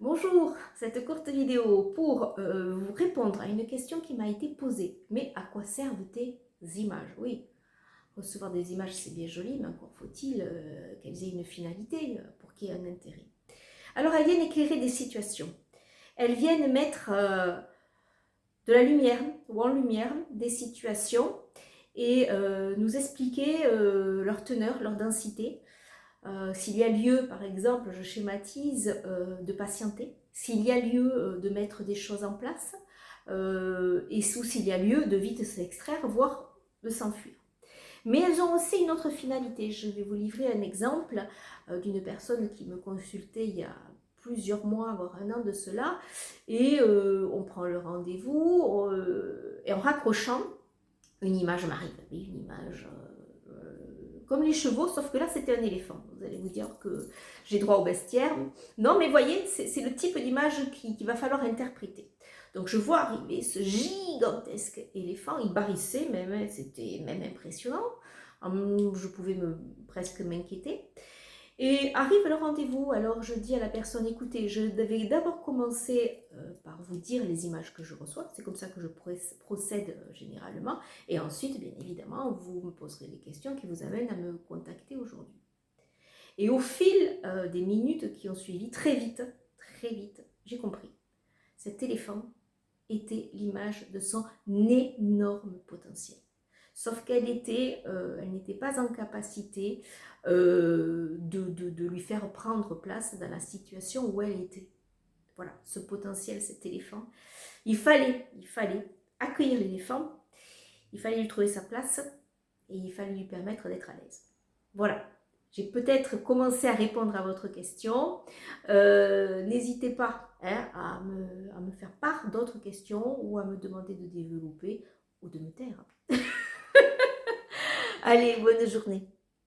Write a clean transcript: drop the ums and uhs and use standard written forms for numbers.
Bonjour, cette courte vidéo pour vous répondre à une question qui m'a été posée. Mais à quoi servent tes images? Oui, recevoir des images c'est bien joli, mais encore faut-il qu'elles aient une finalité pour qu'il y ait un intérêt. Alors elles viennent éclairer des situations. Elles viennent mettre de la lumière ou en lumière des situations et nous expliquer leur teneur, leur densité. S'il y a lieu, par exemple, je schématise, de patienter, s'il y a lieu de mettre des choses en place, et s'il y a lieu de vite s'extraire, voire de s'enfuir. Mais elles ont aussi une autre finalité. Je vais vous livrer un exemple d'une personne qui me consultait il y a plusieurs mois, voire un an de cela, et on prend le rendez-vous, et en raccrochant, une image m'arrive, une image comme les chevaux, sauf que là c'était un éléphant. Vous allez vous dire que j'ai droit au bestiaire. Non, mais voyez, c'est le type d'image qu'il va falloir interpréter. Donc je vois arriver ce gigantesque éléphant, il barrissait même, hein, c'était même impressionnant. Je pouvais presque m'inquiéter. Et arrive le rendez-vous, alors je dis à la personne, écoutez, je devais d'abord commencer par vous dire les images que je reçois, c'est comme ça que je procède généralement, et ensuite, bien évidemment, vous me poserez les questions qui vous amènent à me contacter aujourd'hui. Et au fil des minutes qui ont suivi, très vite, j'ai compris. Cet éléphant était l'image de son énorme potentiel. Sauf qu'elle n'était pas en capacité de lui faire prendre place dans la situation où elle était. Voilà, ce potentiel, cet éléphant. Il fallait accueillir l'éléphant, il fallait lui trouver sa place et il fallait lui permettre d'être à l'aise. Voilà, j'ai peut-être commencé à répondre à votre question. N'hésitez pas à me faire part d'autres questions ou à me demander de développer ou de me taire. Allez, bonne journée.